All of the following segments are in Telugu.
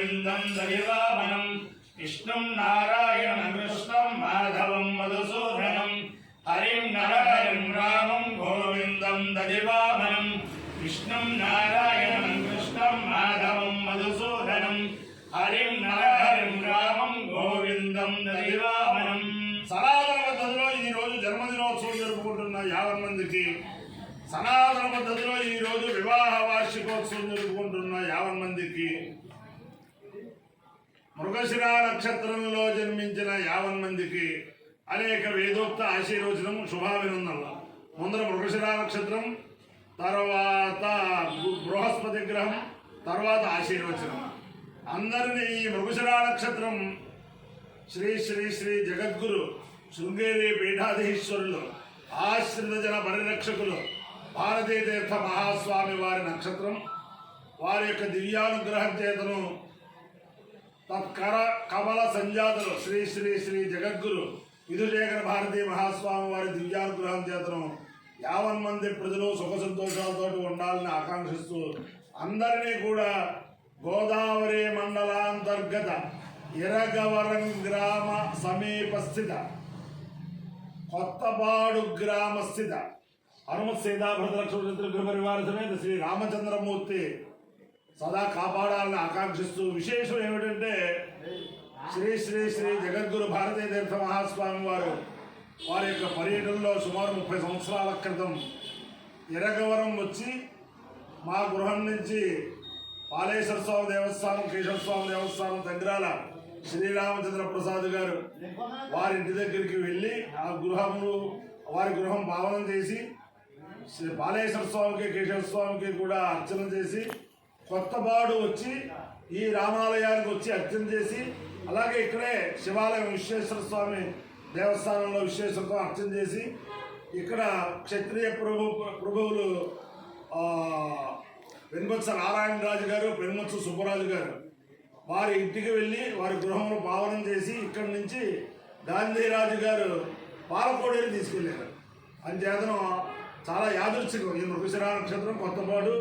गोविन्दं दधिवामनं विष्णुं नारायणं कृष्णं माधवं मधुसूदनं हरिं नरहरिं रामं गोविन्दं दधिवामनं विष्णुं नारायणं कृष्णं माधवं मधुसूदनं हरिं नरहरिं रामं गोविन्दं दधिवामनं సనాతన పద్ధతిలో ఈ రోజు జన్మదినోత్సవం జరుపుకుంటున్న 50 మందికి సనాతన పద్ధతిలో ఈ రోజు వివాహ వార్షికోత్సవం జరుపుకుంటున్న 50 మందికి మృగశిర నక్షత్రంలో జన్మించిన 50 మందికి అనేక వేదోక్త ఆశీర్వచనం శుభాభినందనలు. ముందర మృగశిర నక్షత్రం, తర్వాత బృహస్పతి గ్రహం, తర్వాత ఆశీర్వచనం. అందరినీ ఈ మృగశిర నక్షత్రం శ్రీ శ్రీ శ్రీ జగద్గురు శృంగేరి పీఠాధీశ్వరులు ఆశ్రిత జన పరిరక్షకులు భారతీ తీర్థ మహాస్వామి వారి నక్షత్రం. వారి యొక్క దివ్యానుగ్రహం చేతను తత్కర కమల సంజాతులు శ్రీ శ్రీ శ్రీ జగద్గురు విధుశేఖర భారతీ మహాస్వామి వారి దివ్యానుగ్రహం చేతను 50 మంది ప్రజలు సుఖ సంతోషాలతో ఉండాలని ఆకాంక్షిస్తూ అందరినీ కూడా గోదావరి మండలాంతర్గత ఇరగవరం గ్రామ సమీపస్థిత కొత్తపాడు గ్రామస్థిత హనుమత్ సీతాభద్రలక్ష్మణ పరివార సమేత శ్రీ రామచంద్రమూర్తి సదా కాపాడాలని ఆకాంక్షిస్తూ విశేషం ఏమిటంటే శ్రీ శ్రీ శ్రీ జగద్గురు భారతీ తీర్థ మహాస్వామి వారు వారి యొక్క పర్యటనలో సుమారు 30 సంవత్సరాల క్రితం ఇరగవరం వచ్చి మా గృహం నుంచి పాలేశ్వర స్వామి దేవస్థానం, కేశవ స్వామి దేవస్థానం దగ్గరాల శ్రీరామచంద్ర ప్రసాద్ గారు వారి ఇంటి దగ్గరికి వెళ్ళి ఆ వారి గృహం పావనం చేసి పాలేశ్వర స్వామికి కేశవ స్వామికి కూడా అర్చన చేసి కొత్తపాడు వచ్చి ఈ రామాలయానికి వచ్చి అర్చన చేసి అలాగే ఇక్కడే శివాలయం విశ్వేశ్వర స్వామి దేవస్థానంలో విశ్వేశ్వరతో అర్చన చేసి ఇక్కడ క్షత్రియ ప్రభువులు పెనుమత్స నారాయణరాజు గారు, పెనుమత్స సుబ్బరాజు గారు వారి ఇంటికి వెళ్ళి వారి గృహంలో పావనం చేసి ఇక్కడి నుంచి గాంధీరాజు గారు పాలకోడేరు తీసుకెళ్ళారు. అంచేతను చాలా యాదృచ్ఛికం ఈ మృగశిర నక్షత్రం, కొత్తపాడు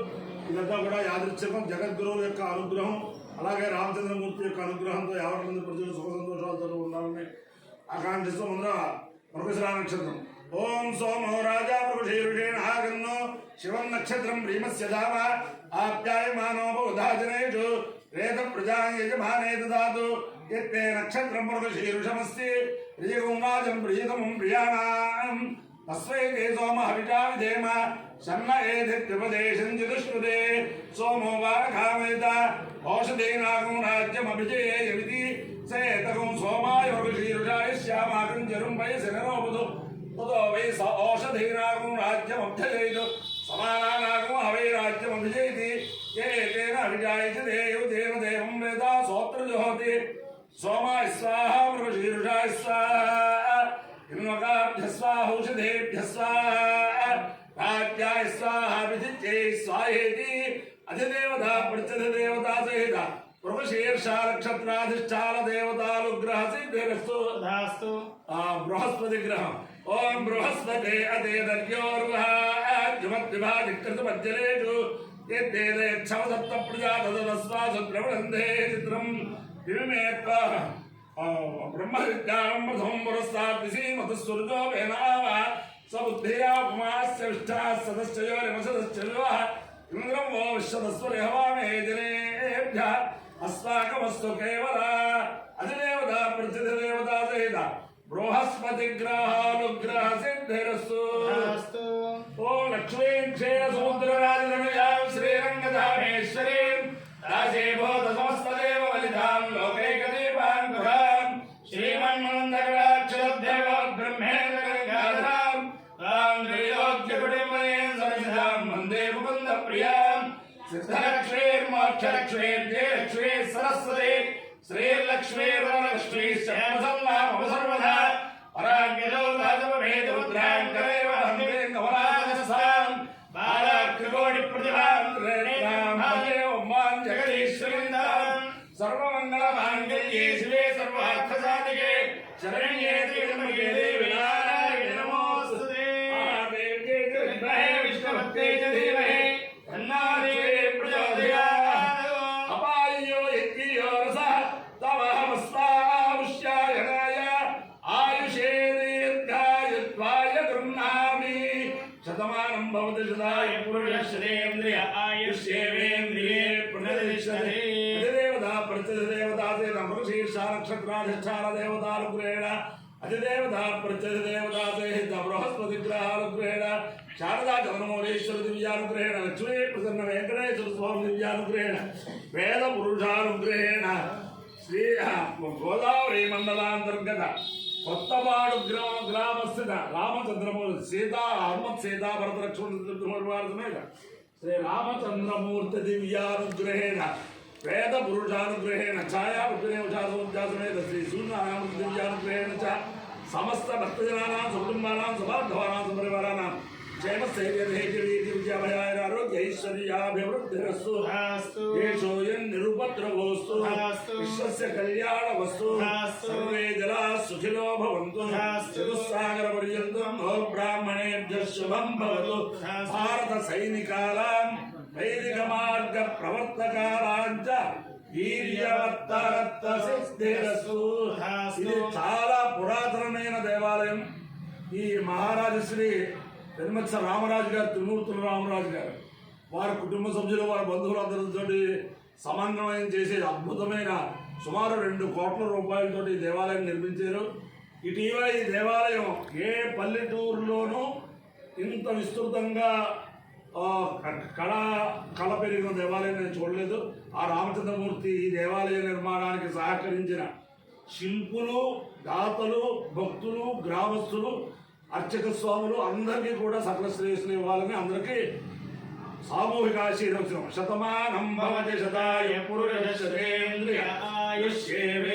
ఇదంతా కూడా యాదృచ్ఛికం. జగద్గురువుల యొక్క అనుగ్రహం అలాగే రామచంద్రమూర్తి యొక్క అనుగ్రహంతో 50 మంది ప్రజలు సుఖ సంతోషాలతో ఉండాలని ఆకాంక్షిస్తూ ముందర మృగశిర నక్షత్రం. ఓం సోమో రాజా మృగశీరుషేణ ఆగన్నో శివం నక్షత్రం ప్రీమస్య ధామ ఆప్యాయమానో బౌధాజనేషు రేత ప్రజా యజమానే దదాతు యత్తే నక్షత్రం మృగశీరుషమస్తి ప్రియగుం రాజం ప్రియతమం ప్రియాణాం తస్మై తే సోమ హవిషా విధేమ శన్న ఏధిత్యుపదేశం చతుష్పదే సోమో వారకామేత ఓషధేనాగం రాజ్యమభిజేయమితి సేతకం సోమాయ మృగశీరుషాయ శ్యామాకం జరుం వయసి నరోబుధు తదో వై స ఓషధేనాగం రాజ్యమభ్యజేతు సమానానాగం హవై రాజ్యమభిజేతి ఏతేన అభిజాయతి దేవ దేవం వేద సోత్రజుహోతి సోమాయ స్వాహా మృగశీరుషాయ స్వాహా ఇన్వకాభ్య స్వాహౌషధేభ్య స్వాహా రాజ్యాయ స్వాహా విధిత్యై స్వాహేతి అధిదేవత ప్రత్యధిదేవతా సహిత మృగశీర్ష నక్షత్రాధిష్టాన దేవతానుగ్రహ సిద్ధిరస్తు. బృహస్పతి గ్రహం. ఓం బృహస్పతే అదేదర్యోర్వృమద్విభాజికృతమజ్జలేషు యద్దేదేచ్ఛవసప్త ప్రజాతదస్వాసుద్రవణందే చిత్రం వివిమేత్వ బ్రహ్మ విజ్ఞానం ప్రథమం పురస్సాద్విసీమతస్సురుజో వేనావ సబుద్ధియా ఉపమాస్య విష్టాः సదశ్చయోరిమసదశ్చయోః ఇంద్రం వో విశ్వదస్వరిహవామే జనేభ్యः అస్మాకమస్తు కేవల అధిదేవత ప్రతిదేవతా సహిత బృహస్పతి గ్రహానుగ్రహ సిద్ధిరస్తు. ఓం లక్ష్మీం క్షీర సముద్రరాజనమయాం శ్రీరంగధామేశ్వరీం రాజీభూత సమస్తదేవ వలితాం లోకైకదీపాం గుహాం శ్రీమన్మందరాక్షరభ్యవ బ్రహ్మేంద్రగంగాధరాం రాం త్రైలోక్యకుటుంబేం సరితాం వందే ముకుంద ప్రియాం సిద్ధలక్ష్మీర్మోక్షలక్ష్మీర్జయలక్ష్మీ సరస్వతి శ్రీర్లక్ష్మీర్వరలక్ష్మీ శ్యామసంనామసర్వదా పరాంగజో రాజమభేదముద్రాంకరేవ హంగేం కమలాససాం బాలాకృకోటి ప్రతిభాం జగదీశ్వరీందాం సర్వమంగళమాంగళ్యే శివే సర్వార్థసాధికే శరణ్యే త్ర్యంబకే దేవి నారాయణి నమోస్తుతే. విష్ణుభక్తే చ ధీమహి తన్నో దేవీ ప్రచోదయాత్. అపాయో యజ్ఞియో आयुष्येवेन्द्रिये प्रतिष्ठते अधिदेवता प्रत्यधिदेवता ते नमृषीर्षा नक्षत्राधिष्ठान देवतानुग्रहेण अधिदेवता प्रत्यधिदेवता ते बृहस्पतिग्रहानुग्रहेण शारदा चंद्रमौलेश्वर दिव्यानुग्रहेण लक्ष्मी प्रसन्न वेंकटेश्वर स्वामी दिव्यानुग्रहेण वेद पुरुषानुग्रहेण श्री गोदावरी मंडलांतर्गत కొత్తవాడు గ్రామస్థిత రామచంద్రమూర్తి హనుమత్ సీతా భరత లక్ష్మణ శ్రీ రామచంద్రమూర్తి దివ్యానుగ్రహేణ వేద పురుషానుగ్రహేణ ఛాయాసమేత శ్రీ సూర్యనారాయణ దివ్యానుగ్రహేణ చ సమస్త భక్తజనానాం సుకుటుంబానాం సుభాగవానాం సుపరివారానాం క్షేమస్థైర్యవిద్యాభయాయ ఆరోగ్య ఐశ్వర్యాభివృద్ధిరస్తు దేశోయం నిరుపద్రవోస్తు విశ్వస్య కళ్యాణవస్తు సర్వే జలా సుఖినో భవంతు చతుస్సాగర పర్యంతం నో బ్రాహ్మణేభ్యః శుభం భవతు భారత సైనికానాం వైదిక మార్గ ప్రవర్తకానాంచ వీర్యవత్తరత్తసిద్ధిరస్తు. ఇది చాలా పురాతనమైన దేవాలయం. ఈ మహారాజు శ్రీ పెనుమత్స రామరాజు గారు, త్రిమూర్తుల రామరాజు గారు, వారి కుటుంబ సభ్యులు, వారి బంధువులందరితో సమన్వయం చేసే అద్భుతమైన సుమారు 2 కోట్ల రూపాయలతో ఈ దేవాలయం నిర్మించారు. ఇటీవల ఈ దేవాలయం ఏ పల్లెటూరులోనూ ఇంత విస్తృతంగా కళ పెరిగిన దేవాలయం నేను చూడలేదు. ఆ రామచంద్రమూర్తి ఈ దేవాలయ నిర్మాణానికి సహకరించిన శిల్పులు, దాతలు, భక్తులు, గ్రామస్తులు, అర్చక స్వాములు అందరికీ కూడా సకల శ్రేయస్సులు ఇవ్వాలని అందరికీ సామూహిక ఆశీర్వచనం. శతమానం భవతి శతాయ పురుష శతేంద్రియ ఆయుష్యేవే